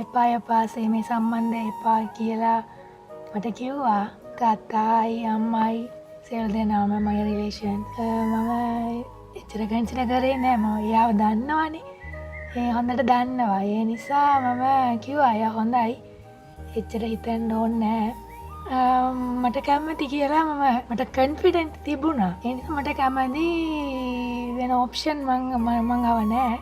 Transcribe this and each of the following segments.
එපා එපාසේ මේ සම්බන්ධය එපා කියලා මට කිව්වා තාත්තයි අම්මයි සියලු දෙනාම මගේ රිලේෂන් මම එච්චර කන්සිඩර් කරේ නෑ මම එයාව දන්නවනේ ඒ හොඳට දන්නවා ඒ නිසා මම කිව්වා එයා හොඳයි එච්චර හිතන්න ඕනේ නෑ මට කැමති කියලා මට කන්ෆිඩන්ට් තිබුණා ඒ නිසා මට කැමති වෙන ඔප්ෂන් මං අව නෑ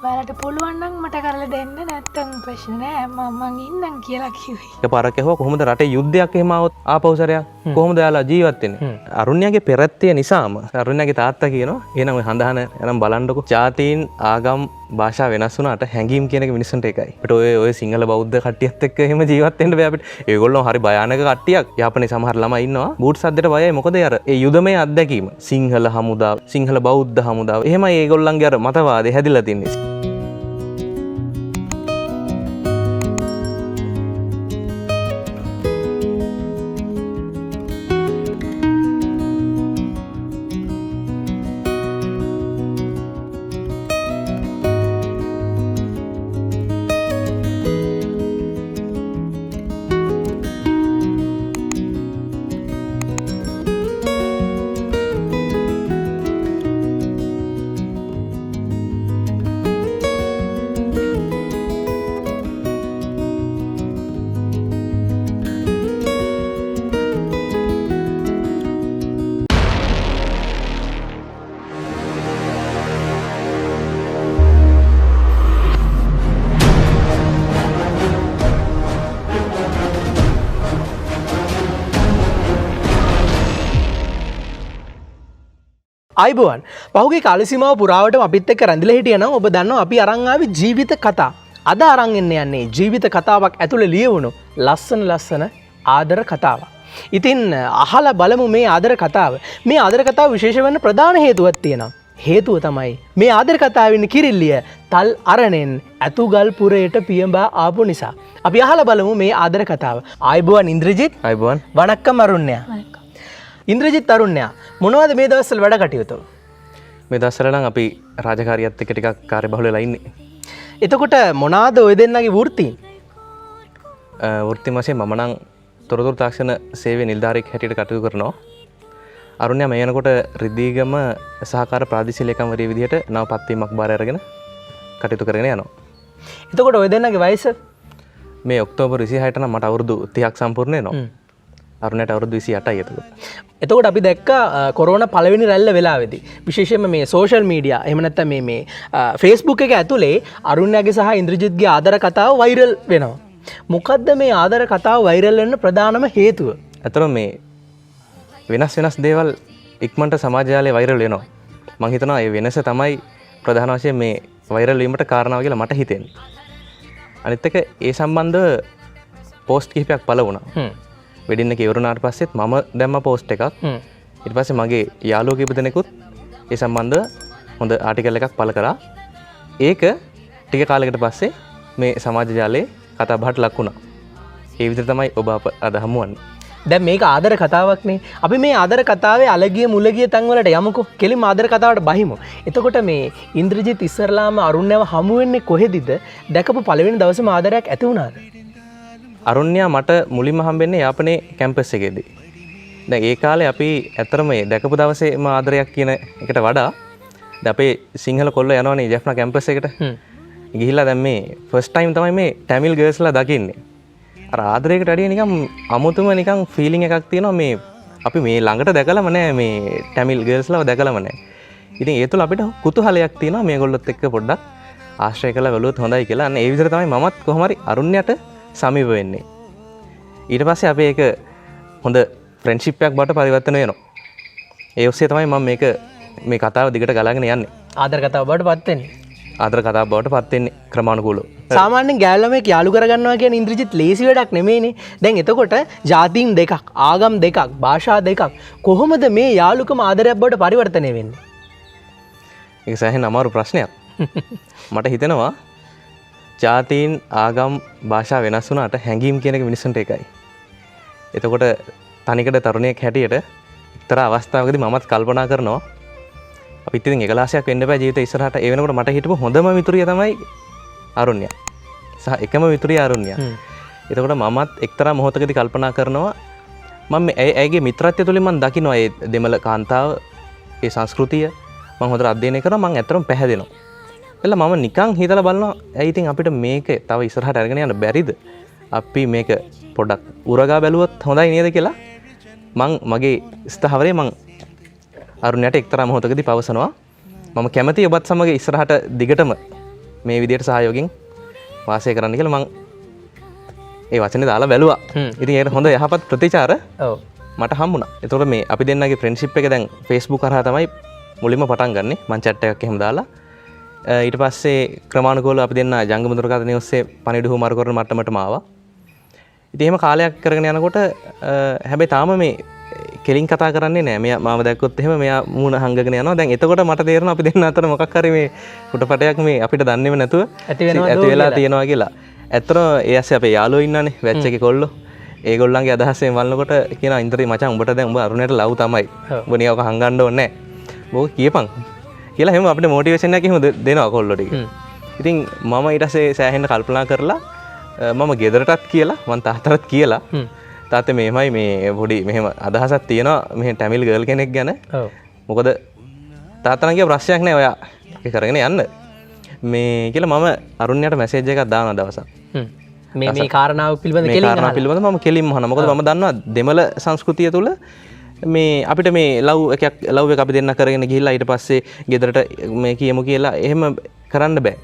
ඔයාලට පුළුවන් නම් මට කරලා දෙන්න නැත්තම් ප්‍රශ්න නෑ මං ඉන්නම් කියලා කිව්වේ. ඒක පාරක් ඇහුවා කොහොමද රටේ යුද්ධයක් එහෙම આવොත් ආපෞසරයක් කොහොමද එයාලා ජීවත් වෙන්නේ? අරුණ්‍යගේ පෙරත්තය නිසාම අරුණ්‍යගේ තාත්තා කියනවා එහෙනම් ඔය හඳහන එනම් බලන්නකො. ජාතීන් ආගම් භාෂා වෙනස් වුණාට හැංගීම් කියන එක මිනිස්සුන්ට එකයි. අපිට ඔය සිංහල බෞද්ධ කට්ටියත් එක්ක එහෙම ජීවත් වෙන්න බෑ අපිට. ඒගොල්ලෝ හරි භයානක කට්ටියක්. යාපනයේ සමහර ළමයි ඉන්නවා බූට් සද්දට බයයි. මොකද අර ඒ යුදමේ අත්දැකීම. සිංහල හමුදාව, සිංහල බෞද්ධ හමුදාව. එහෙමයි ඒගොල්ලන්ගේ අර මතවාදය හැදිලා තින්නේ. අයිබෝවන් පහුගේ කාලසීමාව පුරාවටම අපිත් එක්ක රැඳිලා හිටියා නම් ඔබ දන්නවා අපි අරන් ආවේ ජීවිත කතා. අද අරන් යන්නේ ජීවිත කතාවක් ඇතුළේ ලියවුණු ලස්සන ආදර කතාවක්. ඉතින් අහලා බලමු මේ ආදර කතාව. මේ ආදර කතාව විශේෂ වෙන්න ප්‍රධාන හේතුවක් තියෙනවා. හේතුව තමයි මේ ආදර කතාවේ කිරිල්ලිය තල් අරණෙන් ඇතුගල් පුරයට පියඹා ආපු නිසා. අපි අහලා බලමු මේ ආදර කතාව. අයිබෝවන් ඉන්ද්‍රජිත්. අයිබෝවන්. වණක්කම් අරුණ්‍යා. ඉන්ද්‍රජිත් තරුණ්‍යා මොනවද මේ දවස්වල වැඩ කටයුතු? මේ දවස්වල නම් අපි රාජකාරියත් එක්ක ටිකක් කාර්යබහුල වෙලා ඉන්නේ. එතකොට මොනවාද ඔය දෙන්නගේ වෘත්ති? වෘත්ති වශයෙන් මම නම් තොරතුරු තාක්ෂණ සේවයේ නිලධාරියෙක් හැටියට කටයුතු කරනවා. අරුණ්‍යා මේ වෙනකොට රිදීගම සහකාර ප්‍රාදේශීය ලේකම්වරිය විදිහට නව පත්වීමක් බාර අරගෙන කටයුතු කරගෙන යනවා. එතකොට ඔය දෙන්නගේ වයස? මේ ඔක්තෝබර් 26ට නම් මට අවුරුදු 30ක් සම්පූර්ණ වෙනවා. අරුණට අවුරුදු 28යි එතකොට. එතකොට අපි දැක්කා කොරෝනා පළවෙනි රැල්ල වෙලාවේදී විශේෂයෙන්ම මේ සෝෂල් මීඩියා එහෙම නැත්නම් මේ Facebook එක ඇතුලේ අරුණ්‍යගේ සහ ඉන්ද්‍රජිත්ගේ ආදර කතාව වෛරල් වෙනවා. මොකද්ද මේ ආදර කතාව වෛරල් වෙන්න ප්‍රධානම හේතුව? අතන මේ වෙනස් දේවල් ඉක්මනට සමාජ ජාලයේ වෛරල් වෙනවා. මම හිතනවා ඒ වෙනස තමයි ප්‍රධාන වශයෙන් මේ වෛරල් වීමට කාරණාව කියලා මට හිතෙන්නේ. අනිත් එක ඒ සම්බන්ධව පෝස්ට් කිහිපයක් පළ වුණා. වෙඩින්න එක ඉවරුණාට පස්සෙත් මම දැම්ම පෝස්ට් එකක්. ඊට පස්සේ මගේ යාළුවෝ කීප දෙනෙකුත් ඒ සම්බන්ධව හොඳ ආටිකල් එකක් පළ කරා. ඒක ටික කාලයකට පස්සේ මේ සමාජ ජාලයේ කතා බහට ලක් වුණා. ඒ විදිහට තමයි ඔබ අප අද හමුවන්නේ. දැන් මේක ආදර කතාවක්නේ. අපි මේ ආදර කතාවේ අලගිය මුලගිය තැන් වලට යමුකෝ. කෙලින්ම ආදර කතාවට බහිමු. එතකොට මේ ඉන්ද්‍රජිත් ඉස්සරලාම අරුණ්‍යව හමු වෙන්නේ කොහෙදිද? දැකපු පළවෙනි දවසේම ආදරයක් ඇති වුණාද? අරුණ්‍යා මට මුලින්ම හම්බෙන්නේ යාපනයේ කැම්පස් එකේදී. දැන් ඒ කාලේ අපි ඇත්තටම මේ දැකපු දවසේම ආදරයක් කියන එකට වඩා දැන් අපේ සිංහල කොල්ලෝ යනවනේ ජෙෆ්නා කැම්පස් එකට. ගිහිල්ලා දැන් මේ ෆස්ට් ටයිම් තමයි මේ ටැමිල් ගර්ල්ස්ලා දකින්නේ. අර ආදරයකට වැඩිය නිකන් අමුතුම නිකන් ෆීලිං එකක් තියෙනවා මේ අපි මේ ළඟට දැකලම නෑ මේ ටැමිල් ගර්ල්ස්ලාව දැකලම නෑ. ඉතින් ඒ තුළ අපිට කුතුහලයක් තියෙනවා මේගොල්ලොත් එක්ක පොඩ්ඩක් ආශ්‍රය කරලා බලුවොත් හොඳයි කියලා. අන්න ඒ විදිහට තමයි මමත් කොහොම හරි අරුණ්‍යට සමීප වෙන්නේ. ඊට පස්සේ අපි ඒක හොඳ ෆ්‍රෙන්ඩ්ෂිප් එකක් බවට පරිවර්තන වෙනවා. ඒ ඔස්සේ තමයි මම මේ කතාව දිගට ගලාගෙන යන්නේ. ආදර කතාව බවට පත් වෙන්නේ. ආදර කතාව බවට පත් වෙන්නේ ක්‍රමානුකූලව. සාමාන්‍යයෙන් ගෑල්ලමෙක් යාළු කරගන්නවා කියන්නේ ඉන්ද්‍රජිත් ලේසි වැඩක් නෙමෙයිනේ. දැන් එතකොට ජාතීන් දෙකක්, ආගම් දෙකක්, භාෂා දෙකක් කොහොමද මේ යාළුකම ආදරයක් බවට පරිවර්තනය වෙන්නේ? ඒක සෑහෙන අමාරු ප්‍රශ්නයක්. මට හිතෙනවා ජාතීන් ආගම් භාෂා වෙනස් වුණාට හැඟීම් කියන එක මිනිස්සුන්ට එකයි. එතකොට තනිකඩ තරුණයෙක් හැටියට එක්තරා අවස්ථාවකදී මමත් කල්පනා කරනවා අපිත් ඉතින් එකලාසයක් වෙන්න බෑ ජීවිතේ ඉස්සරහට. ඒ වෙනකොට මට හිටපු හොඳම මිතුරිය තමයි අරුණ්‍ය. සහ එකම මිතුරිය අරුණ්‍ය. එතකොට මමත් එක්තරා මොහොතකදී කල්පනා කරනවා මම ඇයගේ මිත්‍රත්වය තුළින් මම දකිනවා ඒ දෙමළ කාන්තාව ඒ සංස්කෘතිය මම හොඳට අධ්‍යයනය කරනවා මම ඇත්තටම පැහැදෙනවා. එතලා මම නිකන් හිතලා බලනවා ඇයි ඉතින් අපිට මේක තව ඉස්සරහට අරගෙන යන්න බැරිද? අපි මේක පොඩ්ඩක් උරගා බැලුවොත් හොඳයි නේද කියලා මං මගේ ස්ථාවරේ මං අරුණ්‍යට එක්තරා මොහොතකදී පවසනවා මම කැමතියි ඔබත් සමග ඉස්සරහට දිගටම මේ විදියට සහයෝගයෙන් වාසය කරන්න කියලා මං ඒ වචනේ දාලා බැලුවා. ඉතින් ඒකට හොඳ යහපත් ප්‍රතිචාර මට හම්බුණා. ඒතකොට මේ අපි දෙන්නගේ ෆ්‍රෙන්ඩ්ෂිප් එක දැන් Facebook කරා තමයි මුලින්ම පටන් ගන්නෙ. මං chat එකක් එහෙම දාලා ඊට පස්සේ ක්‍රමානුකූලව අපි දෙන්න ජංගම දුරකථනය ඔස්සේ පණිවිඩ හුවමාරු කරන මට්ටමටම ආවා. ඉතින් එහෙම කාලයක් කරගෙන යනකොට හැබැයි තාම මේ කෙලින් කතා කරන්නේ නැහැ. මෙයා මාව දැක්කොත් එහෙම මෙයා මූණ හංගගෙන යනවා. දැන් එතකොට මට තේරෙනවා අපි දෙන්න අතර මොකක් හරි මේ කුටපටයක් මේ අපිට දන්නේම නැතුව ඇති වෙලා තියෙනවා කියලා. ඇත්තටම ඒ ඇස්සේ අපේ යාළුවෝ ඉන්නනේ වැච් එකේ කොල්ලෝ. ඒගොල්ලන්ගේ අදහසෙන් වළනකොට කියනවා ඉන්දරේ මචං උඹට දැන් උඹ අරුණයට ලව් තමයි. උඹ නියවක හංගන්න ඕනේ නැහැ. බෝ කියපන්. කියලා එහෙම අපිට මොටිවේෂන් එකක් එහෙම දෙනවා කොල්ලෝ ටික. ඉතින් මම ඊට පස්සේ සෑහෙන්න කල්පනා කරලා මම ගෙදරටත් කියලා මං තාත්තටත් කියලා තාත්තේ මෙහෙමයි මේ පොඩි මෙහෙම අදහසක් තියෙනවා මෙහෙ ටැමිල් ගර්ල් කෙනෙක් ගැන. මොකද තාත්තා නම් කිය ප්‍රශ්නයක් නැහැ ඔයා ඒක කරගෙන යන්න. මේ කියලා මම අරුණ්‍යට මැසේජ් එකක් දානවා දවසක්. මේ කාරණාව පිළිබඳ මම කෙලින්ම අහනවා. මොකද මම දන්නවා දෙමළ සංස්කෘතිය තුළ මේ අපිට මේ ලව් එක අපි දෙන්න කරගෙන ගිහිල්ලා ඊට පස්සේ ගෙදරට මේ කියමු කියලා එහෙම කරන්න බෑ.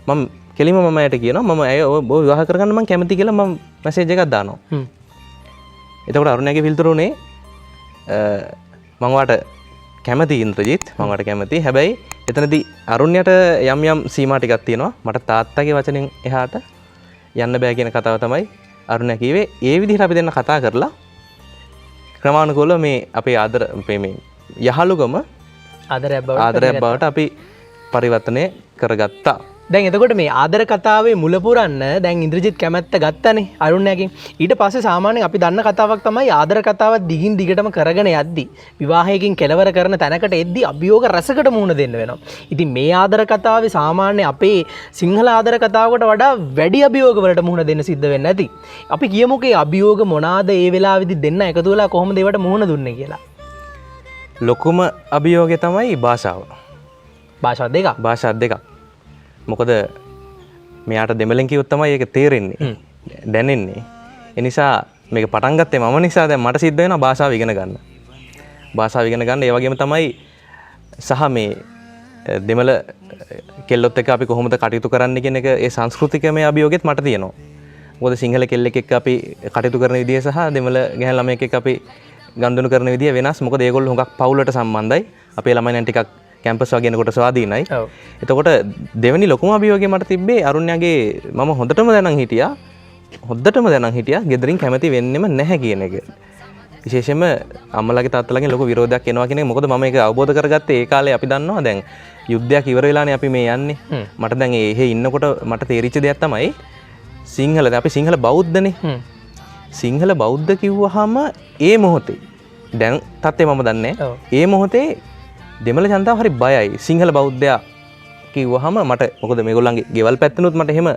මම කෙලින්ම මම ඇයට කියනවා මම ඇය ඔබ විවාහ කරගන්න මම කැමති කියලා මම මැසේජ් එකක් දානවා. එතකොට අරුණ්‍යගේ ෆිල්ටර් උනේ මම වාට කැමති ඉන්ද්‍රජිත් මම වාට කැමති. හැබැයි එතනදී අරුණ්‍යට යම් යම් සීමා ටිකක් තියෙනවා. මට තාත්තගේ වචනෙන් එහාට යන්න බෑ කියන කතාව තමයි අරුණ්‍ය කිව්වේ. ඒ විදිහට අපි දෙන්න කතා කරලා ක්‍රමානුකූලව මේ අපේ ආදර මේ යහළුකම ආදරයක් බවට අපි පරිවර්තනය කරගත්තා. දැන් එතකොට මේ ආදර කතාවේ මුල පුරන්න දැන් ඉන්ද්‍රජිත් කැමැත්ත ගත්තනේ අරුණ්‍යගෙන්. ඊට පස්සේ සාමාන්‍යයෙන් අපි දන්න කතාවක් තමයි ආදර කතාව දිගින් දිගටම කරගෙන යද්දි විවාහයකින් කෙලවර කරන තැනකට එද්දි අභියෝග රසකට මුහුණ දෙන්න වෙනවා. ඉතින් මේ ආදර කතාවේ සාමාන්‍ය අපේ සිංහල ආදර කතාවකට වඩා වැඩි අභියෝග වලට මුහුණ දෙන්න සිද්ධ වෙන්නේ නැති. අපි කියමුකේ අභියෝග මොනවාද ඒ වෙලාවේදී දෙන්න එකතු වෙලා කොහොමද ඒවට මුහුණ දුන්නේ කියලා. ලොකුම අභියෝගය තමයි භාෂාව. භාෂා දෙකක්. මොකද මෙයාට දෙමළෙන් කිව්වොත් තමයි ඒක තේරෙන්නේ දැනෙන්නේ. ඒ නිසා මේක පටන් ගත්තේ මම නිසා දැන් මට සිද්ධ වෙනවා භාෂාව ඉගෙන ගන්න. ඒ වගේම තමයි සහ මේ දෙමළ කෙල්ලොත් එක්ක අපි කොහොමද කටයුතු කරන්න කියන එක ඒ සංස්කෘතිකමය අභියෝගෙත් මට තියෙනවා. මොකද සිංහල කෙල්ලෙක් එක්ක අපි කටයුතු කරන විදිය සහ දෙමළ ගැහැණු ළමයෙක් එක්ක අපි ගනුදෙනු කරන විදිය වෙනස්. මොකද ඒගොල්ලෝ හුඟක් පවුලට සම්බන්ධයි. අපේ ළමයි නම් ටිකක් කැම්පස් වගේ යනකොට ස්වාධීනයි. එතකොට දෙවෙනි ලොකුම අභියෝගය මට තිබ්බේ අරුණ්‍යගේ මම හොඳටම දැනන් හිටියා ගෙදරින් කැමති වෙන්නෙම නැහැ කියන එක. විශේෂයෙන්ම අම්මලාගේ තාත්තලාගෙන් ලොකු විරෝධයක් එනවා කියන එක. මොකද මම ඒක අවබෝධ කරගත්තේ ඒ කාලේ අපි දන්නවා දැන් යුද්ධයක් ඉවර වෙලානේ අපි මේ යන්නේ. මට දැන් එහෙ ඉන්නකොට මට තේරිච්ච දෙයක් තමයි අපි සිංහල බෞද්ධනේ. සිංහල බෞද්ධ කිව්වහම ඒ මොහොතේ දැන් තත්ත්වය මම දන්නේ. ඒ මොහොතේ දෙමළ ජනතාව හරි බයයි. සිංහල බෞද්ධයා කිව්වහම මට මොකද මේගොල්ලන්ගේ ගෙවල් පැත්තනොත් මට එහෙම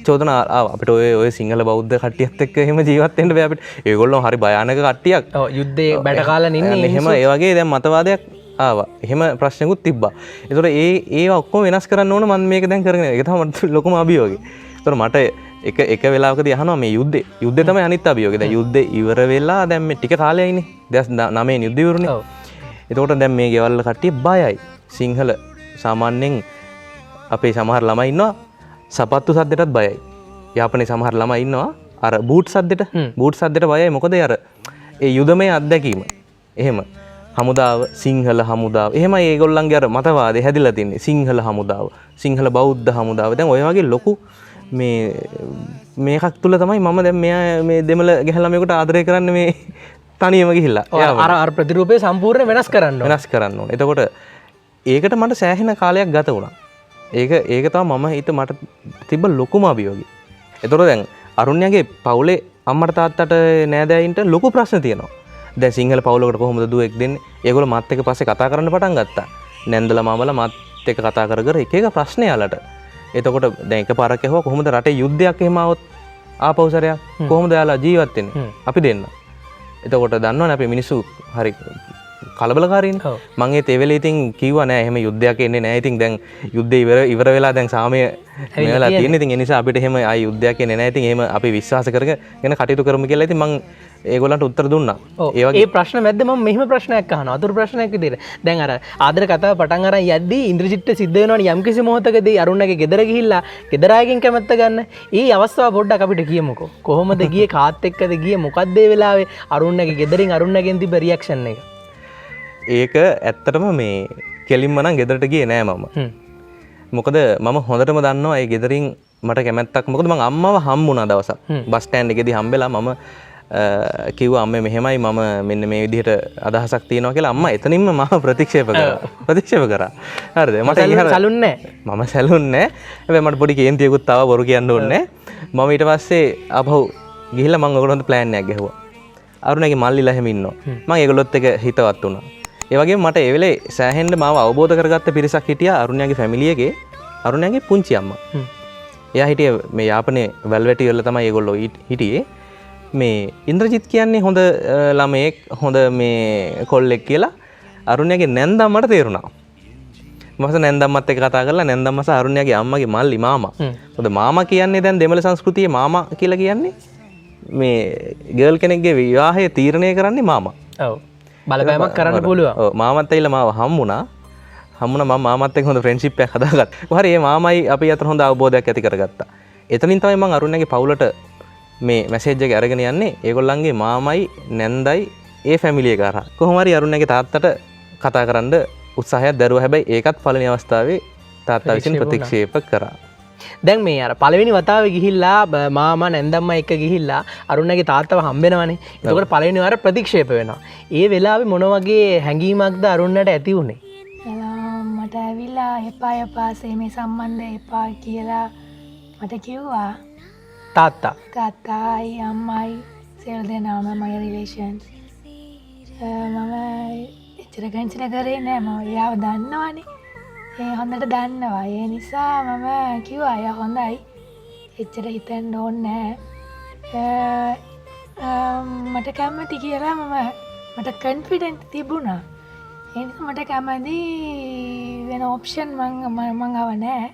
චෝදනා ආවා. අපිට ඔය සිංහල බෞද්ධ කට්ටියත් එක්ක එහෙම ජීවත් වෙන්න බෑ අපිට. ඒගොල්ලෝ හරි භයානක කට්ටියක්. යුද්ධේ බැට කාලා ඉන්නේ. එහෙම ඒ වගේ දැන් මතවාදයක් ආවා. එහෙම ප්‍රශ්නකුත් තිබ්බා. ඒතකොට ඒවා ඔක්කොම වෙනස් කරන්න ඕන මම මේක දැන් කරගෙන. ඒක තමයි මට ලොකුම අභියෝගය. ඒතකොට මට එක වෙලාවකදී අහනවා මේ යුද්ධේ තමයි අනිත් අභියෝගය. දැන් යුද්ධේ ඉවර වෙලා දැන් මේ ටික කාලයයිනේ. 2009 යුද්ධය ඉවරුනේ. එතකොට දැන් මේ ගෙවල් කට්ටිය බයයි. සිංහල සාමාන්‍යයෙන් අපේ සමහර ළමයි ඉන්නවා සපත්තු සද්දෙටත් බයයි. යාපනයේ සමහර ළමයි ඉන්නවා අර බූට් සද්දෙට බයයි. මොකද ඒ යුදමය අත්දැකීම. එහෙම හමුදාව සිංහල හමුදාව. එහෙමයි ඒගොල්ලන්ගේ අර මතවාදය හැදිලා තින්නේ. සිංහල හමුදාව, සිංහල බෞද්ධ හමුදාව. දැන් ඔය වගේ ලොකු මේකක් තුල තමයි මම දැන් මෙයා මේ දෙමළ ගැහැණු ළමයෙකුට ආදරය කරන්න මේ තනියම ගිහිල්ලා අර ප්‍රතිරූපය සම්පූර්ණ වෙනස් කරන්න ඕන. එතකොට ඒකට මට සෑහෙන කාලයක් ගත වුණා. ඒක තමයි මට තිබ්බ ලොකුම අභියෝගය. එතකොට දැන් අරුණ්‍යගේ පවුලේ අම්මට තාත්තට නෑදෑයින්ට ලොකු ප්‍රශ්න තියෙනවා. දැන් සිංහල පවුලකට කොහොමද දුවෙක් දෙන්නේ? ඒගොල්ලෝ මාත් එක්ක පස්සේ කතා කරන්න පටන් ගත්තා. නැන්දලා මාමලා මාත් එක්ක කතා කර එක එක ප්‍රශ්න යාලට. එතකොට දැන් එකපාරක් ඇහුවා කොහොමද රටේ යුද්ධයක් එහෙම આવොත් ආපෞසරයක් කොහොමද යාලා ජීවත් වෙන්නේ අපි දෙන්න. එතකොට දන්නවනේ අපි මිනිස්සු හරි කලබලකාරීනේ. මම ඒ වෙලේ ඉතින් කිව්වා නෑ එහෙම යුද්ධයක් එන්නේ නෑ. ඉතින් දැන් යුද්ධය ඉවර වෙලා දැන් සාමය මෙවලා තියෙන. ඉතින් ඒ නිසා අපිට එහෙම ආයි යුද්ධයක් එන්නේ නෑ. ඉතින් එහෙම අපි විශ්වාස කරගෙන කටයුතු කරමු කියලා ඉතින් මම ඒගොල්ලන්ට උත්තර දුන්නා. ඒ ප්‍රශ්න මැද්ද මම මෙහෙම ප්‍රශ්නයක් අහනවා. අතුරු ප්‍රශ්නයක් විදියට. දැන් අර ආදර කතාව පටන් අරන් යද්දී ඉන්ද්‍රජිත්ට සිද්ධ වෙනවනේ යම්කිසි මොහොතකදී අරුණගේ ගෙදර ගිහිල්ලා ගෙදර අයගෙන් කැමැත්ත ගන්න. ඒ අවස්ථාව පොඩ්ඩක් අපිට කියමුකෝ. කොහොමද ගියේ කාත් එක්කද ගියේ මොකද්ද ඒ වෙලාවේ අරුණගේ ගෙදරින් අරුණගෙන් තිබ්බ රියැක්ෂන් එක? ඒක ඇත්තටම මේ කෙලින්ම නම් ගෙදරට ගියේ නෑ මම. මොකද මම හොඳටම දන්නවා ඒ ගෙදරින් මට කැමැත්තක්. මොකද මම අම්මව හම්බුණා දවසක්. බස් ස්ටෑන්ඩ් එකේදී හම්බෙලා මම කිව්වා අම්මේ මෙහෙමයි මම මෙන්න මේ විදිහට අදහසක් තියෙනවා කියලා. අම්මා එතනින්ම මම ප්‍රතික්ෂේප කරා. හරිද? මට සැලුන්නේ නෑ. මම සැලුන්නේ නෑ. හැබැයි මට පොඩි කේන්තියකුත් ආවා බොරු කියන්න ඕනේ නෑ. මම ඊට පස්සේ ආපහු ගිහිල්ලා මම ඔයගොල්ලන්ට ප්ලෑන් එකක් ගැහුවා. අරුණගේ මල්ලිලා එහෙම ඉන්නවා. මම ඒගොල්ලොත් එක හිතවත් වුණා. ඒ වගේම මට ඒ වෙලේ සෑහෙන්න මාව අවබෝධ කරගත්ත පිරිසක් හිටියා අරුණයාගේ ෆැමිලි එකේ. අරුණයාගේ පුංචි අම්මා. එයා හිටියේ මේ යාපනයේ වැල්වැටි වල තමයි ඒගොල්ලෝ හිටියේ. මේ ඉන්ද්‍රජිත් කියන්නේ හොඳ ළමයෙක් හොඳ මේ කොල්ලෙක් කියලා අරුණයාගේ නැන්දම්මට තේරුණා. මම නැන්දම්මත් එක්ක කතා කරලා නැන්දම්ම සහ අරුණයාගේ අම්මගේ මල්ලි මාමා. මොකද මාමා කියන්නේ දැන් දෙමළ සංස්කෘතියේ මාමා කියලා කියන්නේ මේ ගර්ල් කෙනෙක්ගේ විවාහය තීරණය කරන්නේ මාමා. ඔව්. බලපෑමක් කරන්න පුළුවන්. ඔව් මාමත් ඇවිල්ලා මාව හම්බුණා. මම මාමත් එක්ක හොඳ ෆ්‍රෙන්ඩ්ෂිප් එකක් හදාගත්තා. කොහරි මේ මාමයි අපි අතර හොඳ අවබෝධයක් ඇති කරගත්තා. එතනින් තමයි මම අරුණයාගේ පවුලට මේ මැසේජ් එක අරගෙන යන්නේ. ඒගොල්ලන්ගේ මාමයි නැන්දයි ඒ ෆැමිලි එක හරහා. කොහොම හරි අරුණයාගේ තාත්තට කතා කරන්න උත්සාහයක් දැරුවා. හැබැයි ඒකත් පළවෙනි අවස්ථාවේ තාත්තා විසින් ප්‍රතික්ෂේප කරා. දැන් මේ අර පළවෙනි වතාවේ ගිහිල්ලා මාමා නැන්දම්මා එක්ක ගිහිල්ලා අරුණගේ තාත්තව හම්බෙනවනේ. එතකොට පළවෙනි වාර ප්‍රතික්ෂේප වෙනවා. ඒ වෙලාවේ මොන වගේ හැඟීමක්ද අරුණට ඇති වුනේ? මට ඇවිල්ලා එපා මේ සම්බන්ධය එපා කියලා මට කිව්වා. තාත්තයි අම්මයි සියලු දෙනාම මගේ රිලේෂන්ස්. මම එච්චර කන්සිඩර් කරේ නෑ. මම එයාව දන්නවනේ. ඒ හොඳට දන්නවා. ඒ නිසා මම කිව්වා එයා හොඳයි. එච්චර හිතන්න ඕනේ නෑ. මට කැමති කියලා මට කන්ෆිඩන්ට් තිබුණා. ඒ නිසා මට කැමති වෙන ඔප්ෂන් මං අව නෑ.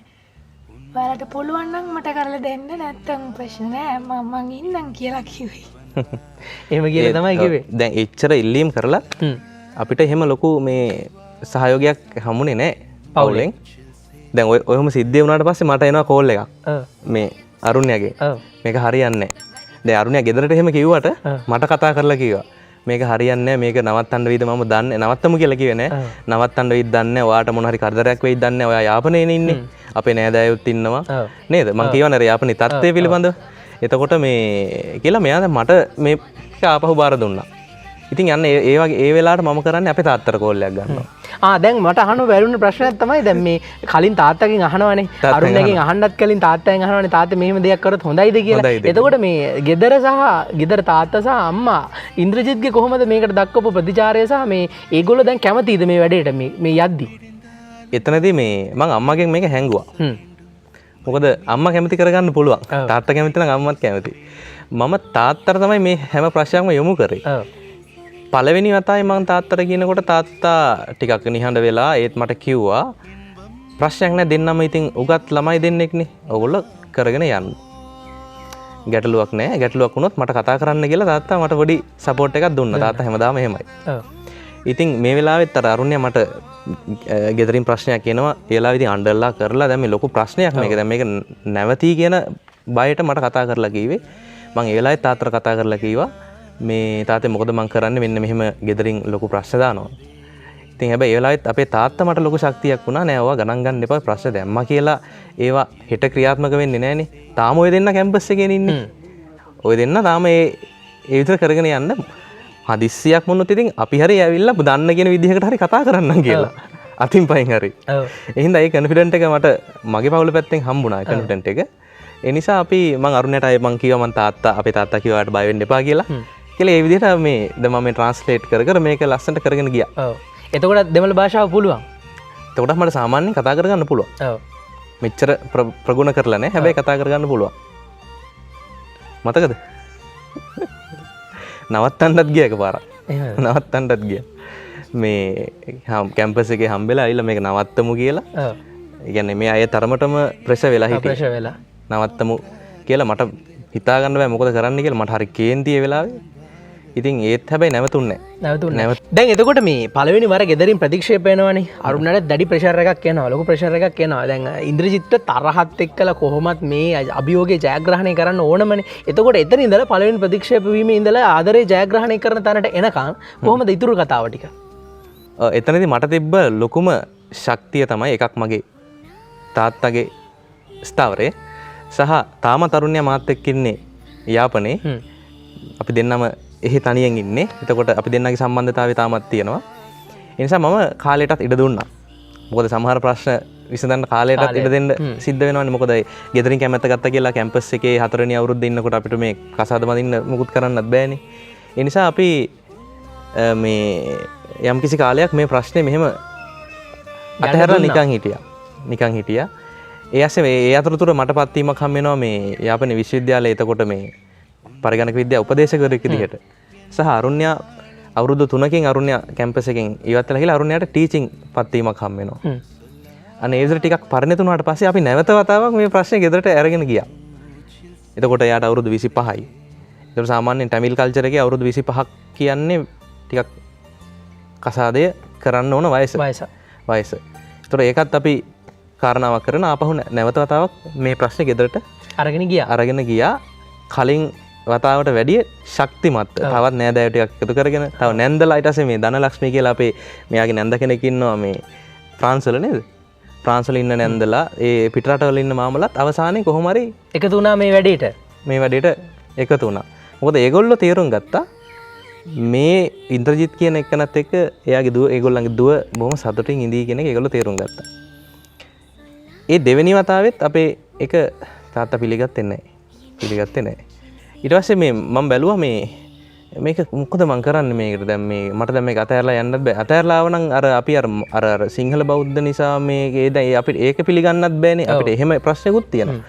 ඔයාලට පුළුවන් නම් මට කරලා දෙන්න නැත්තම් ප්‍රශ්න නෑ. මං ඉන්නම් කියලා කිව්වේ. එහෙම කියලා තමයි කිව්වේ. දැන් එච්චර ඉල්ලීම් කරලා අපිට එහෙම ලොකු මේ සහයෝගයක් හම්බුනේ නෑ. පවුලෙන් දැන් ඔයම සිද්ධිය වුණාට පස්සේ මට එනවා කෝල් එකක් මේ අරුණයාගේ. මේක හරියන්නේ නැහැ. දැන් අරුණයා ගෙදරට එහෙම කිව්වට මට කතා කරලා කිව්වා මේක හරියන්නේ නැහැ. මේක නවත්තන්න වෙයිද මම දන්නේ නවත්තමු කියලා කිව්වේ නෑ. නවත්තන්න වෙයිද දන්නේ නැහැ. ඔයාට මොන හරි කරදරයක් වෙයිද දන්නේ නැහැ. ඔයා යාපනයේ ඉන්නේ. අපේ නෑදෑයොත් ඉන්නවා නේද? මං කියවනේ අර යාපනයේ තත්ත්වය පිළිබඳව. එතකොට මේ කියලා මෙයා මට මේක ආපහු බාර දුන්නා. ඉතින් යන්න ඒ වගේ ඒ වෙලාවට මම කරන්නේ අපේ තාත්තට කෝල් එකක් ගන්නවා. දැන් මට අහන්න බැරිුණ ප්‍රශ්නයක් තමයි දැන් මේ කලින් තාත්තගෙන් අහනවනේ අරුණගෙන් අහන්නත් කලින් තාත්තගෙන් අහනවනේ තාත්තා මෙහෙම දෙයක් කරොත් හොඳයිද කියලා. එතකොට මේ ගෙදර තාත්තා සහ අම්මා ඉන්ද්‍රජිත්ගේ කොහොමද මේකට දක්වපු ප්‍රතිචාරය සහ මේ ඒගොල්ලෝ දැන් කැමතිද මේ වැඩේට මේ යද්දි? එතනදී මේ මං අම්මගෙන් මේක හැංගුවා. මොකද අම්මා කැමති කරගන්න පුළුවන්. තාත්තා කැමති නම් අම්මත් කැමති. මම තාත්තට තමයි මේ හැම ප්‍රශ්නයක්ම යොමු කරේ. පළවෙනි වතාවේ මං තාත්තට කියනකොට තාත්තා ටිකක් නිහඬ වෙලා ඒත් මට කිව්වා ප්‍රශ්නයක් නෑ දෙන්නම ඉතින් උගත් ළමයි දෙන්නෙක්නේ. ඔයගොල්ලෝ කරගෙන යන්න. ගැටලුවක් නෑ. ගැටලුවක් වුණොත් මට කතා කරන්න කියලා තාත්තා මට පොඩි සපෝට් එකක් දුන්නා. තාත්තා හැමදාම එහෙමයි. ඉතින් මේ වෙලාවෙත් අර අරුණ්‍ය මට ගෙදරින් ප්‍රශ්නයක් එනවා. ඒ වෙලාවෙ ඉතින් අඬලා කරලා දැන් මේ ලොකු ප්‍රශ්නයක් මේක. දැන් මේක නැවතී කියන බයට මට කතා කරලා කිව්වේ. මං ඒ වෙලාවෙත් තාත්තට කතා කරලා කිව්වා මේ තාත්තේ මොකද මං කරන්නේ මෙන්න මෙහෙම ගෙදරින් ලොකු ප්‍රශ්න දානවා. ඉතින් හැබැයි ඒ වෙලාවෙත් අපේ තාත්තා මට ලොකු ශක්තියක් වුණා නෑ ඔයා ගණන් ගන්න එපා ප්‍රශ්න දැම්මා කියලා ඒවා හෙට ක්‍රියාත්මක වෙන්නේ නෑනේ. තාම ඔය දෙන්න කැම්පස් එකේ ඉන්නේ. ඔය දෙන්න තාම ඒ විතර කරගෙන යන්න හදිස්සියක් වුණොත් ඉතින් අපි හරි ඇවිල්ලා දන්න කියන විදිහකට හරි කතා කරන්නම් කියලා. අතින් පයින් හරි. එහෙනම් ඒ කන්ෆිඩන්ට් එක මට මගේ පවුල පැත්තෙන් හම්බුණා කන්ෆිඩන්ට් එක. ඒ නිසා අපි මං අරුණයට අය මං කිව්වා මං තාත්තා අපේ තාත්තා කිව්වාට බය වෙන්න එපා කියලා. කියලා ඒ විදිහට මේ දැන් මම මේ ට්‍රාන්ස්ලේට් කර මේක ලස්සනට කරගෙන ගියා. එතකොට දෙමළ භාෂාව පුළුවන්. එතකොට මට සාමාන්‍යයෙන් කතා කරගන්න පුළුවන්. මෙච්චර ප්‍රගුණ කරලා නැහැ. හැබැයි කතා කරගන්න පුළුවන්. මතකද? නවත්තන්නත් ගියා එකපාරක්. නවත්තන්නත් ගියා. මේ කැම්පස් එකේ හම්බෙලා ඇවිල්ලා මේක නවත්තමු කියලා. ඔව්. ඒ කියන්නේ මේ අය තරමටම ප්‍රෙෂර් වෙලා හිටියේ. ප්‍රෙෂර් වෙලා. නවත්තමු කියලා මට හිතා ගන්න බෑ මොකද කරන්න කියලා. මට හරි කේන්ති ඒ වෙලාවේ. ඉතින් ඒත් හැබැයි නැවතුන්නේ නැවතුන්නේ. දැන් එතකොට මේ පළවෙනි වර ගෙදරින් ප්‍රතික්ෂේප වෙනවනේ. අරුණට දැඩි ප්‍රෙෂර් එකක් එනවා. ලොකු ප්‍රෙෂර් එකක් එනවා. දැන් ඉන්ද්‍රජිත්ට තරහත් එක්කලා කොහොමත් මේ අභියෝගේ ජයග්‍රහණය කරන්න ඕනමනේ. එතකොට එතන ඉඳලා පළවෙනි ප්‍රතික්ෂේප වීමේ ඉඳලා ආදරේ ජයග්‍රහණය කරන තැනට එනකන් කොහොමද ඉතුරු කතාව ටික? එතනදී මට තිබ්බ ලොකුම ශක්තිය තමයි එකක් මගේ තාත්තගේ ස්ථාවරය සහ තාම තරුණයා මාත් එක්ක ඉන්නේ යාපනයේ. අපි දෙන්නම එහි තනියෙන් ඉන්නේ. එතකොට අපි දෙන්නගේ සම්බන්ධතාවය තාමත් තියෙනවා. ඒ නිසා මම කාලයටත් ඉඩ දුන්නා. මොකද සමහර ප්‍රශ්න විසඳන්න කාලයටත් ඉඩ දෙන්න සිද්ධ වෙනවනේ. මොකද ගෙදරින් කැමැත්ත ගත්තා කියලා කැම්පස් එකේ 4 වෙනි අවුරුද්දේ ඉන්නකොට අපිට මේ කසාද බඳින්න මුකුත් කරන්නත් බෑනේ. ඒ නිසා අපි මේ යම් කිසි කාලයක් මේ ප්‍රශ්නේ මෙහෙම අතහැරලා නිකන් හිටියා. ඒ ඇස්සේ ඒ අතරතුර මට පත්වීමක් හම් වෙනවා මේ යාපනයේ විශ්වවිද්‍යාලයේ. එතකොට මේ පරිගණක විද්‍යා උපදේශකවරයෙක් විදිහට සහ අරුණ්‍යා අවුරුදු 3කින් අරුණ්‍යා කැම්පස් එකෙන් ඉවත් වෙලා ගිහලා අරුණ්‍යාට ටීචින් පත්වීමක් හම් වෙනවා. අනේ ඒ විදිහට ටිකක් පරිණත වුණාට පස්සේ අපි නැවත වතාවක් මේ ප්‍රශ්නේ ගෙදරට අරගෙන ගියා. එතකොට එයාට අවුරුදු 25යි. ඒතර සාමාන්‍යයෙන් ටැමිල් කල්චර් එකේ අවුරුදු 25ක් කියන්නේ ටිකක් කසාදය කරන්න ඕන වයස. ඒතර ඒකත් අපි කාරණාවක් කරන ආපහු නැවත වතාවක් මේ ප්‍රශ්නේ ගෙදරට අරගෙන ගියා. කලින් වතාවට වැඩිය ශක්තිමත් තවත් නෑදෑයෝ ටිකක් එකතු කරගෙන තව නැන්දලා ඊට පස්සේ මේ ධනලක්ෂ්මී කියලා අපේ මෙයාගේ නැන්ද කෙනෙක් ඉන්නවා මේ ෆ්‍රාන්ස් වල නේද? ෆ්‍රාන්ස් වල ඉන්න නැන්දලා ඒ පිටරටවල ඉන්න මාමලත් අවසානයේ කොහොම හරි එකතු වුණා මේ වැඩේට එකතු වුණා. මොකද ඒගොල්ලෝ තීරුම් ගත්තා මේ ඉන්ද්‍රජිත් කියන එකනත් එක්ක එයාගේ දුව ඒගොල්ලන්ගේ දුව බොහොම සතුටින් ඉඳී කියන එක ඒගොල්ලෝ තීරුම් ගත්තා. ඒ දෙවෙනි වතාවෙත් අපේ එක තාත්තා පිළිගත්තේ නැහැ. ඊට පස්සේ මේ මම බැලුවා මේක මොකද මං කරන්නේ මේකට දැන් මේ මට දැන් මේක අතහැරලා යන්නත් බෑ. අතහැරලා ආව නම් අපි අර සිංහල බෞද්ධ නිසා මේකේ දැන් අපිට ඒක පිළිගන්නත් බෑනේ. අපිට එහෙම ප්‍රශ්නකුත් තියෙනවා.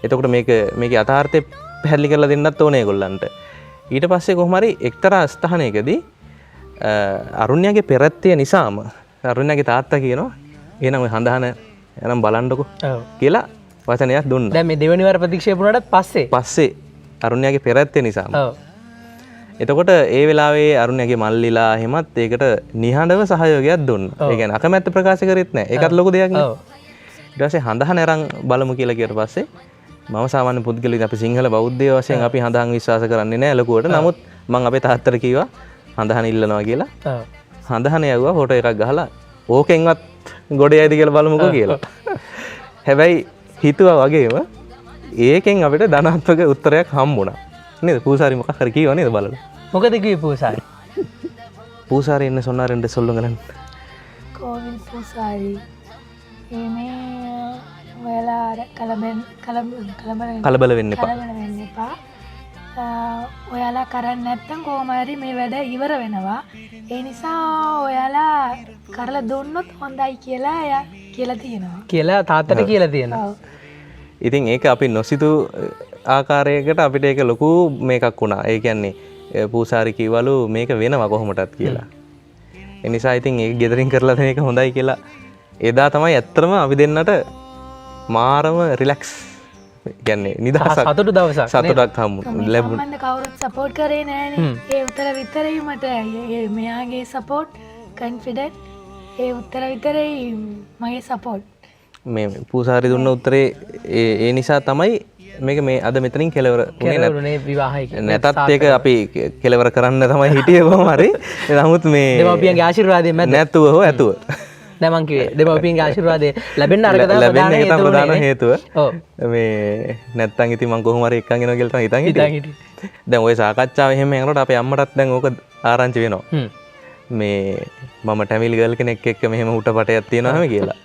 එතකොට මේකේ යථාර්ථය පැහැදිලි කරලා දෙන්නත් ඕනේ ඒගොල්ලන්ට. ඊට පස්සේ කොහොම හරි එක්තරා ස්ථානයකදී අරුණ්‍යාගේ පෙරත්තය නිසාම අරුණ්‍යාගේ තාත්තා කියනවා එහෙනම් ඔය හඳහන එනම් බලන්නකෝ කියලා වචනයක් දුන්නා. දැන් මේ දෙවෙනි වර ප්‍රතික්ෂේප වුණාට පස්සේ අරුණ්‍යාගේ පෙරත්තය නිසාම. එතකොට ඒ වෙලාවේ අරුණ්‍යාගේ මල්ලිලා එහෙමත් ඒකට නිහඬව සහයෝගයක් දුන්නා. ඒ කියන්නේ අකමැත්ත ප්‍රකාශ කරෙත් නැහැ. ඒකත් ලොකු දෙයක් නේ. ඊට පස්සේ හඳහන අරන් බලමු කියලා කියට පස්සේ මම සාමාන්‍ය පුද්ගලෙක් අපි සිංහල බෞද්ධයෝ වශයෙන් අපි හඳහන් විශ්වාස කරන්නේ නැහැ ලොකුවට. නමුත් මම අපේ තාත්තට කිව්වා හඳහන ඉල්ලනවා කියලා. හඳහන යවුවා ෆොටෝ එකක් ගහලා ඕකෙන්වත් ගොඩයයිද කියලා බලමුකෝ කියලා. හැබැයි හිතුවා වගේම ඒකෙන් අපිට ධනාත්මක උත්තරයක් හම්බුණා. නේද? පූසාරි මොකක් හරි කිව්වා නේද බලන්න. මොකද කිව්වේ පූසාරි? பூசாரி என்ன சொன்னாருன்னு சொல்லுங்களேன். கோவில் பூசாரி මේ ඔයාලා කලබල වෙන්න එපා. ඔයාලා කරන්නේ නැත්නම් කොහොම හරි මේ වැඩ ඉවර වෙනවා. ඒ නිසා ඔයාලා කරලා දුන්නොත් හොඳයි කියලා කියලා තාත්තට කියලා තියෙනවා. ඉතින් ඒක අපි නොසිතු ආකාරයකට අපිට ඒක ලොකු මේකක් වුණා. ඒ කියන්නේ පූසාරි කිව්වලු මේක වෙනවා කොහොමටත් කියලා. ඒ නිසා ඉතින් ඒක ගෙදරින් කරලා දෙන එක හොඳයි කියලා එදා තමයි ඇත්තටම අපි දෙන්නට මාරම රිලැක්ස් කියන්නේ නිදහසක් සතුටක් ලැබුණා. මම කවුරුත් සපෝට් කරේ නෑනේ. ඒ උත්තර විතරයි මට මෙයාගේ සපෝට් කොන්ෆිඩන්ට් ඒ උත්තර විතරයි මගේ සපෝට්. මේ පූසාරි දුන්න උත්තරේ ඒ නිසා තමයි මේක මේ අද මෙතනින් කෙලවර වුණේ විවාහය. නැතත් ඒක අපි කෙලවර කරන්න තමයි හිටියේ කොහොම හරි. නමුත් මේ දෙමාපියන්ගේ ආශිර්වාදයෙන් නැතුව හෝ ඇතුව දැන් මං කිව්වේ දෙමාපියන්ගේ ආශිර්වාදය ලැබෙන්න අරක තමයි ප්‍රධාන හේතුව. මේ නැත්තම් ඉතින් මං කොහොම හරි එක්කන් එනවා කියලා තමයි හිතන් හිටියේ. දැන් ওই සාකච්ඡාව එහෙම යනකොට අපේ අම්මටත් දැන් ඕක ආරංචි වෙනවා. මේ මම ටැමිල් ගර්ල් කෙනෙක් එක්ක මෙහෙම උටපටයක් තියෙනවා හැම කියලා.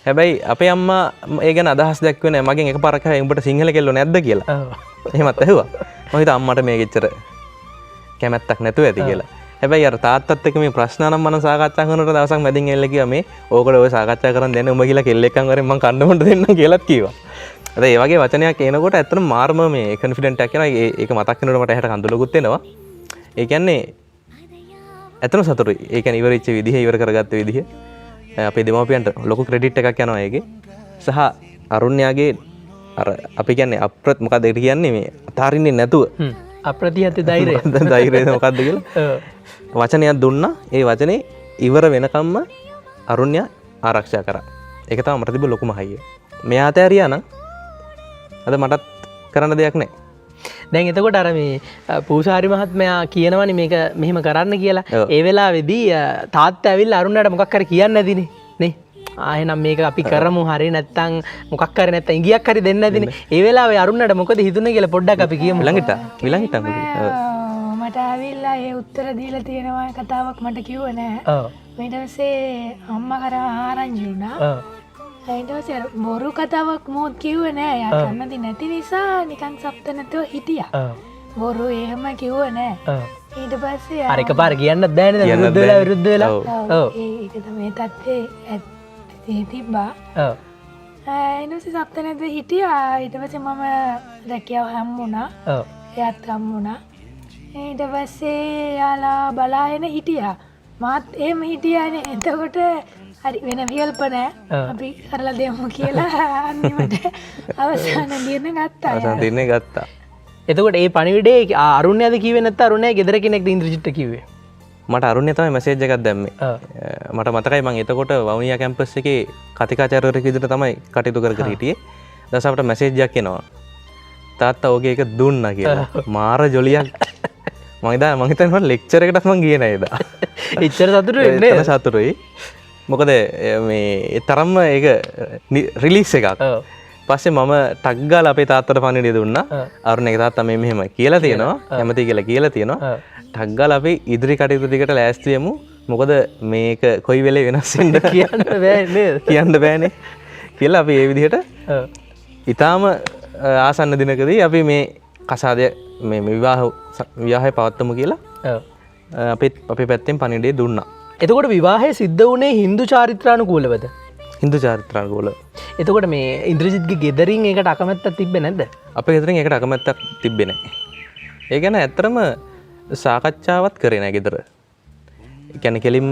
හැබැයි අපේ අම්මා ඒ ගැන අදහස් දැක්වේ නැහැ. මගෙන් එකපාරක් හැබැයි උඹට සිංහල කෙල්ලෝ නැද්ද කියලා. එහෙමත් ඇහුවා. මම හිතා අම්මට මේක එච්චර කැමැත්තක් නැතුව ඇති කියලා. හැබැයි අර තාත්තත් එක්ක මේ ප්‍රශ්න නම් මම සාකච්ඡා කරනකොට දවසක් මැදින් එල්ල කිව්වා මේ ඕකට ඔය සාකච්ඡා කරන් දෙන්න උඹ කියලා කෙල්ල එක්කන් වරෙන් මං කන්න බොන්න දෙන්නම් කියලාත් කිව්වා. අද ඒ වගේ වචනයක් එනකොට ඇත්තටම මාර්ම මේ කොන්ෆිඩන්ට් එකක් එනවා. ඒක මතක් වෙනකොට මට ඇහැට කඳුලකුත් එනවා. ඒ කියන්නේ ඇත්තටම සතුටුයි. ඒ කියන්නේ ඉවරෙච්ච විදිහ ඉවර කරගත්ත විදිහ අපේ දෙමාපියන්ට ලොකු ක්‍රෙඩිට් එකක් යනවා ඒකේ. සහ අරුණ්‍යාගේ අර අපි කියන්නේ මොකක්ද ඒකට කියන්නේ මේ අතාරින්නේ නැතුව අප්‍රතිහත ධෛර්යය ධෛර්යය මොකක්ද කියලා වචනයක් දුන්නා. ඒ වචනේ ඉවර වෙනකම්ම අරුණ්‍යා ආරක්ෂා කරා. ඒක තමයි මට තිබ්බ ලොකුම හයිය. මෙයා ඇතෑරියා නම් අද මටත් කරන්න දෙයක් නැහැ. දැන් එතකොට අර මේ පූසාරි මහත්මයා කියනවනේ මේක මෙහෙම කරන්න කියලා. ඒ වෙලාවේදී තාත්තා ඇවිල්ලා අරුණ්‍යාට මොකක් හරි කියන්නේ නැදිනේ නේ. ආයෙනම් මේක අපි කරමු හරි නැත්තම් මොකක් හරි නැත්තම් ඉඟියක් හරි දෙන්න නැදිනේ. ඒ වෙලාවේ අරුණ්‍යාට මොකද හිතුනේ කියලා පොඩ්ඩක් අපි කියමු. ඊළඟට මට ඇවිල්ලා ඒ උත්තර දීලා තියෙනවා කතාවක් මට කිව්වේ නෑ. ඊට පස්සේ අම්මා කරා ආරංචි වුණා. ඊට පස්සේ බොරු කතාවක් මොත් කිව්වේ නෑ. යා කන්නදි නැති නිසා නිකන් සප්ත නැතුව හිටියා. බොරු එහෙම කිව්වේ නෑ. ඊට පස්සේ අර එකපාර කියන්නත් බෑනේ විරුද්ධ වෙලා. ඔව්. ඒක තමයි තත්ත්වේ තිබ්බා. ඔව්. ඊට පස්සේ සප්ත නැතුව හිටියා. ඊට පස්සේ මම රැකියාව හම්බුණා. ඔව්. එයාත් හම්බුණා. ඊට පස්සේ යාලා බලාගෙන හිටියා. මාත් එහෙම හිටියානේ. එතකොට හරි වෙන විකල්ප නෑ. අපි කරලා දෙමු කියලා අන්තිමට අවසාන නිර්ණය ගත්තා. එතකොට ඒ පණිවිඩේ අරුණ්‍යාද කිව්වේ නැත්නම් අරුණ්‍යා ගෙදර කෙනෙක්ද ඉන්ද්‍රජිත්ට කිව්වේ? මට අරුණ්‍යා තමයි මැසේජ් එකක් දැම්මේ. මට මතකයි මම එතකොට වවුනියා කැම්පස් එකේ කතිකාචාර්යවරයෙක් විදිහට තමයි කටයුතු කර හිටියේ. ඊට අපිට මැසේජ් එකක් එනවා. තාත්තා ඔගේ එක දුන්නා කියලා. මාර ජොලියක්. මම හිතන්නේ මම ලෙක්චර් එකටත් මම ගියේ නෑ එදා. එච්චර සතුටු වෙන්නේ නෑ. සතුටුයි. මොකද මේ තරම්ම ඒක රිලීස් එකක්. පස්සේ මම ටක් ගාලා අපේ තාත්තට පණිවිඩය දුන්නා. අරුණගේ තාත්තා මේ මෙහෙම කියලා තියෙනවා. කැමති කියලා කියලා තියෙනවා. ටක් ගාලා අපි ඉදිරි කටයුතු ටිකට ලෑස්ති වෙමු. මොකද මේක කොයි වෙලේ වෙනස් වෙන්න කියන්න බෑ නේද? කියන්න බෑනේ. කියලා අපි ඒ විදිහට ඊටාම ආසන්න දිනකදී අපි මේ කසාදය මේ විවාහය පවත්වමු කියලා අපේ පැත්තෙන් පණිවිඩය දුන්නා. එතකොට විවාහය සිද්ධ වුණේ හින්දු චාරිත්‍රානුකූලවද? හින්දු චාරිත්‍රානුකූල. එතකොට මේ ඉන්ද්‍රජිත්ගේ ගෙදරින් ඒකට අකමැත්තක් තිබ්බේ නැද්ද? අපේ ගෙදරින් ඒකට අකමැත්තක් තිබ්බේ නැහැ. ඒ ගැන ඇත්තටම සාකච්ඡාවත් කරේ නැහැ ගෙදර. ඒ කියන්නේ කෙලින්ම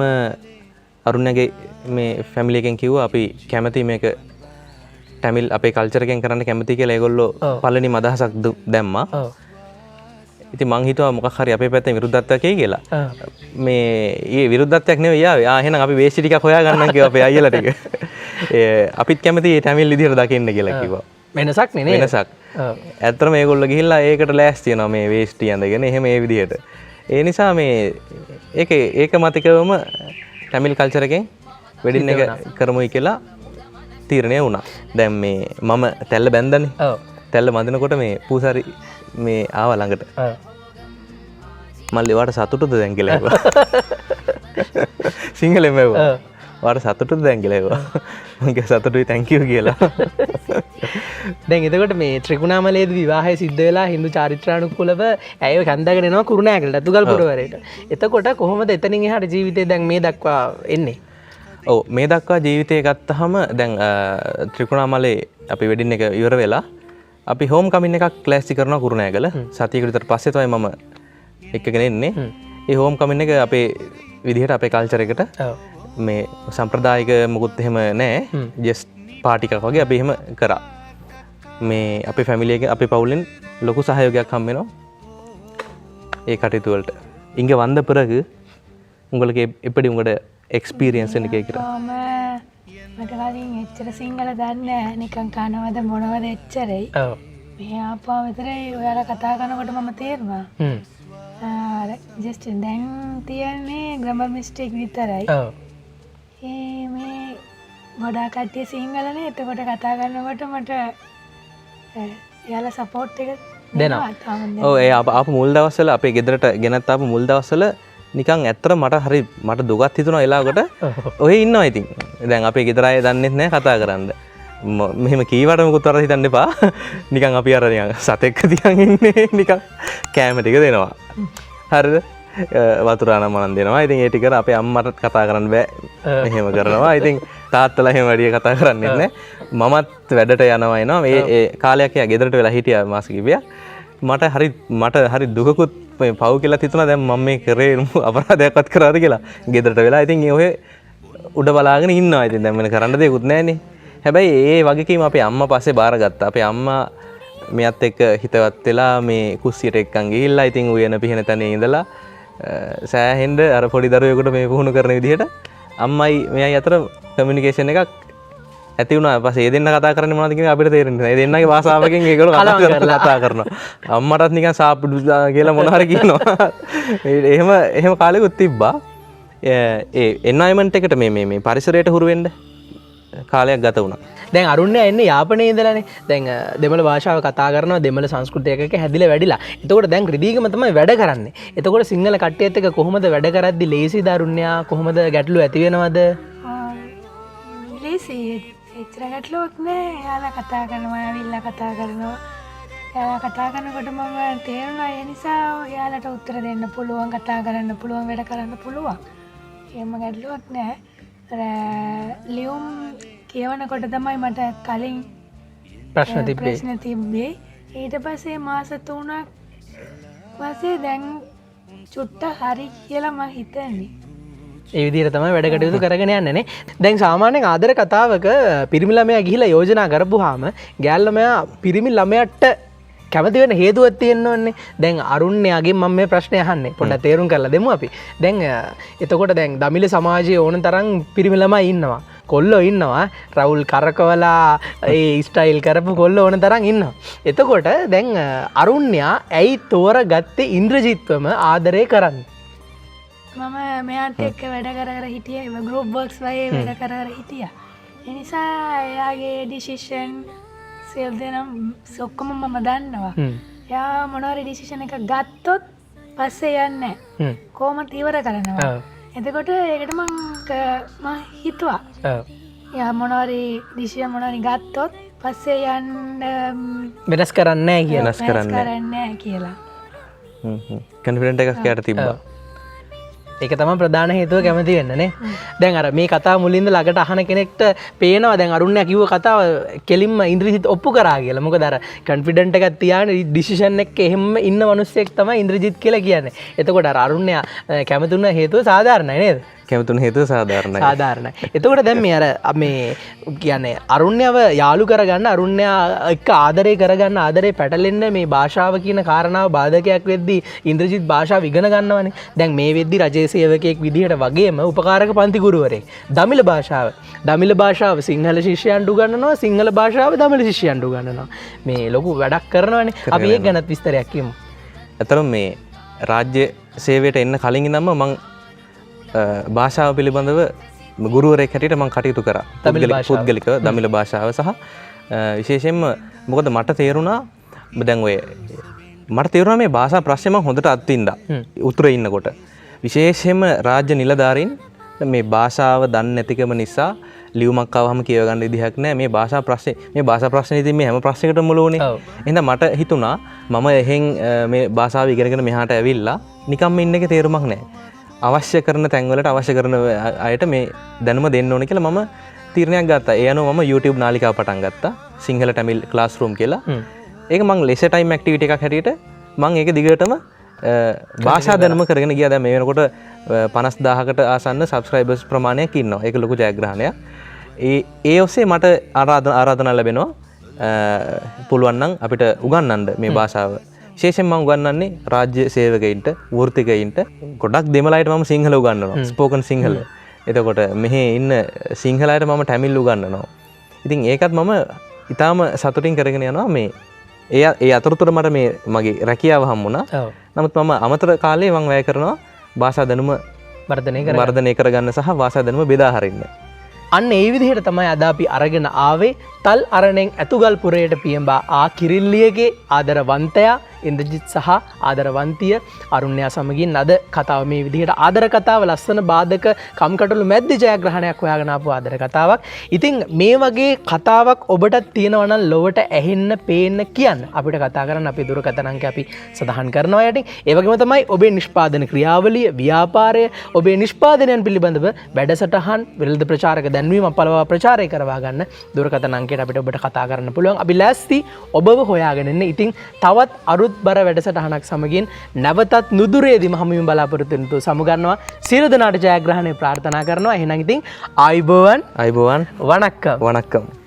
අරුණ්‍යගේ මේ ෆැමිලි එකෙන් කිව්වා අපි කැමති මේක ටැමිල් අපේ කල්චර් එකෙන් කරන්න කැමති කියලා ඒගොල්ලෝ පළවෙනිම අදහසක් දැම්මා. ඉතින් මං හිතුවා මොකක් හරි අපේ පැත්තෙන් විරුද්ධත්වයක් එයි කියලා. මේ ඊ විරුද්ධත්වයක් නෙවෙයි ආවේ. එහෙනම් අපි වේස්ටි ටිකක් හොයාගන්නම් කිව්වා අපේ අයියලා ටික. අපිත් කැමති මේ ටැමිල් විදිහට දකින්න කියලා කිව්වා. වෙනසක් නේ නේද? වෙනසක්. ඇත්තටම මේගොල්ලෝ ගිහිල්ලා ඒකට ලෑස්ති වෙනවා මේ වේස්ටි ඇඳගෙන එහෙම ඒ විදිහට. ඒ නිසා මේ ඒක මතිකවම ටැමිල් කල්චර් එකෙන් වෙඩින් එක කරමුයි කියලා තීරණය වුණා. දැන් මේ මම තැල්ල බැන්දනේ. ඔව්. තැල්ල බඳිනකොට මේ පූසාරි මේ ආව ළඟට. මල්ලි වාට සතුටුද දැන් කියලා ඇහුවා. සිංහලෙන් ඇහුවා. වාට සතුටුද දැන් කියලා ඇහුවා. මම කිව්වා සතුටුයි thank you කියලා. දැන් එතකොට මේ ත්‍රිකුණාමලයේදී විවාහය සිද්ධ වෙලා හින්දු චාරිත්‍රානුකූලව ඇයව කන්දගෙන එනවා කුරුණෑගලට අතුගල් පුරවරයට. එතකොට කොහොමද එතනින් එහාට ජීවිතේ දැන් මේ දක්වා එන්නේ? ඔව් මේ දක්වා ජීවිතය ගත්තාම දැන් ත්‍රිකුණාමලේ අපි වෙඩින් එක ඉවර වෙලා අපි හෝම් කමින් එකක් ක්ලෑස්ටි කරනවා කුරුණෑගල. සතියකට විතර පස්සේ තමයි මම එක්කගෙන එන්නේ. ඒ හෝම් කමින් එක අපේ විදිහට අපේ කල්චර් එකට මේ සම්ප්‍රදායික මුකුත් එහෙම නැහැ. ජස්ට් පාටි එකක් වගේ අපි එහෙම කරා. මේ අපේ ෆැමිලි එකේ අපේ පවුලෙන් ලොකු සහයෝගයක් හම්බ වෙනවා ඒ කටයුතු වලට. இங்க வந்த பிறகு உங்களுக்கு எப்படி உங்களோட எக்ஸ்பீரியன்ஸ் ன்னு கேக்குறேன். මට කලින් එච්චර සිංහල දන්නේ නැහැ. නිකන් කනවද මොනවද එච්චරයි. ඔව්. මේ ආපුවා විතරයි ඔයාලා කතා කරනකොට මම තේරුණා. ජස්ට් දැන් තියන්නේ ග්‍රැමර් මිස්ටේක් විතරයි. ඔව්. මේ ගොඩාක් කට්ටිය සිංහලනේ. එතකොට කතා කරනකොට මට එයාලා සපෝට් එක දෙනවා. ඔව් ඒ ආපු මුල් දවස්වල අපේ ගෙදරට ගෙනත් ආපු මුල් දවස්වල නිකන් ඇත්තට මට දුකත් හිතුණා එලාවකට. ඔය ඉන්නවා ඉතින්. දැන් අපේ ගෙදර අය දන්නෙත් නැහැ කතා කරන්න. මෙහෙම කීවට මොකුත් වරද හිතන්න එපා. නිකන් අපි අර නිකන් සතෙක්ක තියන් ඉන්නේ නිකන් කෑම ටික දෙනවා. හරිද? වතුරාන මනන් දෙනවා. ඉතින් ඒ ටික අපේ අම්මටත් කතා කරන්න බෑ. එහෙම කරනවා. ඉතින් තාත්තලා එහෙම වැඩි කතා කරන්නේ නැහැ. මමත් වැඩට යනවා එනවා. මේ කාලයක් යා ගෙදරට වෙලා හිටියා මාස කිහිපයක්. මට හරි දුකකුත් පව් කියලා හිතුණා. දැන් මම මේ කරේ අපරාධයක්වත් කරාද කියලා ගෙදරට වෙලා. ඉතින් ඔය උඩ බලාගෙන ඉන්නවා. ඉතින් දැන් වෙන කරන්න දෙයක්වත් නැහැනේ. හැබැයි ඒ වගකීම අපේ අම්මා පස්සේ බාරගත්තා. අපේ අම්මා මෙයත් එක්ක හිතවත් වෙලා මේ කුස්සියට එක්කන් ගිහිල්ලා ඉතින් උයන පිහින තැනේ ඉඳලා සෑහෙන්න අර පොඩි දරුවෙකුට මේ පුහුණු කරන විදිහට අම්මයි මෙයයි අතර කමියුනිකේෂන් එකක් ඇති වුණා. ඊපස්සේ ඒ දෙන්න කතා කරන්නේ මොනවද කියන අපිට තේරෙන්නේ නැහැ. ඒ දෙන්නගේ භාෂාවකින් ඒගොල්ලෝ කතා කරනවා. අම්මටත් නිකන් සාප්පු කියලා මොන හරි කියනවා. එහෙම කාලෙකුත් තිබ්බා. ඒ එන්වයරන්මන්ට් එකට මේ පරිසරයට හුරු වෙන්න කාලයක් ගත වුණා. දැන් අරුණ්‍ය එන්නේ යාපනයේ ඉඳලානේ. දැන් දෙමළ භාෂාව කතා කරනවා, දෙමළ සංස්කෘතියක හැදිලා වැඩිලා. එතකොට දැන් රිදීගම තමයි වැඩ කරන්නේ. එතකොට සිංහල කට්ටියත් එක්ක කොහොමද වැඩ කරද්දි ලේසිද අරුණ්‍යා? කොහොමද ගැටලු ඇති වෙනවද? ලේසි. එච්චර ගැටලුවක් නෑ. යාලා කතා කරනවා, ඇවිල්ලා කතා කරනවා. යාලා කතා කරනකොට මම තේරුණා ඒ නිසා යාලට උත්තර දෙන්න පුළුවන්, කතා කරන්න පුළුවන්, වැඩ කරන්න පුළුවන්. එහෙම ගැටලුවක් නෑ. ලියුම් කියවනකොට තමයි මට කලින් ප්‍රශ්න තිබ්බේ. ඊට පස්සේ මාස 3ක් පස්සේ දැන් චුට්ට හරි කියලා මම හිතන්නේ. ඒ විදිහට තමයි වැඩ කටයුතු කරගෙන යන්නේ නේ. දැන් සාමාන්‍යයෙන් ආදර කතාවක පිරිමි ළමයා ගිහිලා යෝජනා කරපුවාම ගෑල් ළමයා පිරිමි ළමයාට කැමති වෙන හේතුවක් තියෙන්න ඕනේ. දැන් අරුණ්‍යගෙන් මම මේ ප්‍රශ්නේ අහන්නේ. පොඩ්ඩක් තේරුම් කරලා දෙමු අපි. දැන් එතකොට දැන් දමිළ සමාජයේ ඕන තරම් පිරිමි ළමයි ඉන්නවා. කොල්ලෝ ඉන්නවා. රවුල් කරකවලා ඒ ස්ටයිල් කරපු කොල්ලෝ ඕන තරම් ඉන්නවා. එතකොට දැන් අරුණ්‍යා ඇයි තෝරගත්තේ ඉන්ද්‍රජිත්වම ආදරය කරන්නේ? මම මෙයාත් එක්ක වැඩ කර හිටියේ. ගෲප් වර්ක්ස් වගේ වැඩ කර හිටියා. ඒ නිසා එයාගේ ඩිසිෂන් සෙල් දෙනම් ඔක්කොම මම දන්නවා. එයා මොනවාරි ඩිසිෂන් එකක් ගත්තොත් පස්සේ යන්නේ නැහැ. කොහොමද ඉවර කරනවා. එතකොට ඒකට මම හිතුවා. එයා මොනවාරි ඩිසිෂන් මොනවාරි ගත්තොත් පස්සේ යන්න වෙනස් කරන්නේ නැහැ කියලා. කන්ෆිඩන්ට් එකක් යට තිබ්බා. ඒක තමයි ප්‍රධාන හේතුව කැමති වෙන්න නේ. දැන් අර මේ කතාව මුලින්ද ළඟට අහන කෙනෙක්ට පේනවා දැන් අරුණ්‍යා කිව්ව කතාව කෙලින්ම ඉන්ද්‍රජිත් ඔප්පු කරා කියලා. මොකද අර කන්ෆිඩන්ට් එකක් තියාගෙන ඩිසිෂන් එකක එහෙම ඉන්න මිනිස්සෙක් තමයි ඉන්ද්‍රජිත් කියලා කියන්නේ. එතකොට අර අරුණ්‍යා කැමති වුණ හේතුව සාධාරණයි නේද? කැමතුන හේතුව සාධාරණයි. එතකොට දැන් මේ අර මේ කියන්නේ අරුණ්‍යව යාළු කරගන්න, අරුණ්‍යා එක්ක ආදරය කරගන්න, ආදරේ පැටලෙන්න මේ භාෂාව කියන කාරණාව බාධකයක් වෙද්දී ඉන්ද්‍රජිත් භාෂාව ඉගෙන ගන්නවනේ. දැන් මේ වෙද්දී රජයේ සේවකයෙක් විදිහට වගේම උපකාරක පන්ති ගුරුවරයෙක්. දමිළ භාෂාව සිංහල ශිෂ්‍යයන්ට උගන්වනවා, සිංහල භාෂාව දමිළ ශිෂ්‍යයන්ට උගන්වනවා. මේ ලොකු වැඩක් කරනවානේ. අපි ඒක ගැනත් විස්තරයක් කියමු. අතරම මේ රාජ්‍ය සේවයට එන්න කලින් ඉඳන්ම මම භාෂාව පිළිබඳව ගුරුවරයෙක් හැටියට මම කටයුතු කරා. පුද්ගලිකව දමිළ භාෂාව සහ විශේෂයෙන්ම මොකද මට තේරුණා මේ භාෂා ප්‍රශ්නේ මම හොඳට අත්විඳා. උතුරේ ඉන්නකොට විශේෂයෙන්ම රාජ්‍ය නිලධාරීන් මේ භාෂාව දන්නේ නැතිකම නිසා ලියුමක් ආවම කියව ගන්න විදිහක් නැහැ. මේ භාෂා ප්‍රශ්නේ ඉතින් මේ හැම ප්‍රශ්නයකටම මුලෝනේ. එහෙනම් මට හිතුණා මම එහෙන් මේ භාෂාව ඉගෙනගෙන මෙහාට ඇවිල්ලා නිකම්ම ඉන්න එකේ තේරුමක් නැහැ. අවශ්‍ය කරන තැන්වලට අවශ්‍ය කරන අයට මේ දැනුම දෙන්න ඕනේ කියලා මම තීරණයක් ගත්තා. ඒ අනුව මම YouTube නාලිකාව පටන් ගත්තා. සිංහල ටැමිල් ක්ලාස්රූම් කියලා. ඒක මම ලෙෂර් ටයිම් ඇක්ටිවිටි එකක් හැටියට මම ඒක දිගටම භාෂා දැනුම කරගෙන ගියා. දැන් මේ වෙනකොට 50000කට ආසන්න සබ්ස්ක්‍රයිබර්ස් ප්‍රමාණයක් ඉන්නවා. ඒක ලොකු ජයග්‍රහණයක්. ඒ ඔස්සේ මට ආරාධනා ලැබෙනවා පුළුවන් නම් අපිට උගන්වන්න මේ භාෂාව. විශේෂයෙන් මම උගන්වන්නේ රාජ්‍ය සේවකයින්ට, වෘත්තිකයින්ට, ගොඩක් දෙමළ අයට මම සිංහල උගන්වනවා. ස්පෝකන් සිංහල. එතකොට මෙහි ඉන්න සිංහල අයට මම ටැමිල් උගන්වනවා. ඉතින් ඒකත් මම ඊටාම සතුටින් කරගෙන යනවා. මේ ඒ අතරතුර මට මේ මගේ රැකියාව හම්බුණා. නමුත් මම අමතර කාලේ මම වැය කරනවා භාෂා දැනුම වර්ධනය කරගන්න සහ භාෂා දැනුම බෙදා හරින්න. අන්න ඒ විදිහට තමයි අද අපි අරගෙන ආවේ තල් අරණෙන් ඇතුගල් පුරයට පියඹා ආ කිරිල්ලියගේ ආදරවන්තයා ඉන්ද්‍රජිත් සහ ආදරවන්තිය අරුණ්‍යා සමගින් අද කතාව මේ විදිහට ආදර කතාව ලස්සන බාධක කම්කටොළු මැද්දේ ජයග්‍රහණයක් හොයාගෙන ආපු ආදර කතාවක්. ඉතින් මේ වගේ කතාවක් ඔබටත් තියෙනවා නම් ලොවට ඇහෙන්න පේන්න කියන්න අපිට කතා කරන්න අපේ දුරකථන අංකය අපි සඳහන් කරනවා යටින්. ඒ වගේම තමයි ඔබේ නිෂ්පාදන ක්‍රියාවලිය, ව්‍යාපාරය, ඔබේ නිෂ්පාදනයන් පිළිබඳව වැඩසටහන්, විරල්ද ප්‍රචාරක දැන්වීම පළවා ප්‍රචාරය කරවා ගන්න දුරකථන අංකයට අපිට ඔබට කතා කරන්න පුළුවන්. අපි ලෑස්ති ඔබව හොයාගෙන ඉන්න. ඉතින් තවත් අරුත්බර වැඩසටහනක් සමගින් නැවතත් නුදුරේදී මහමුවින් බලාපොරොත්තු වෙනතු සමුගන්නවා. සියලු දෙනාට ජයග්‍රහණය ප්‍රාර්ථනා කරනවා. එහෙනම් ඉතින් ආයුබෝවන් අයිබෝවන් වණක්කම්. වණක්කම්.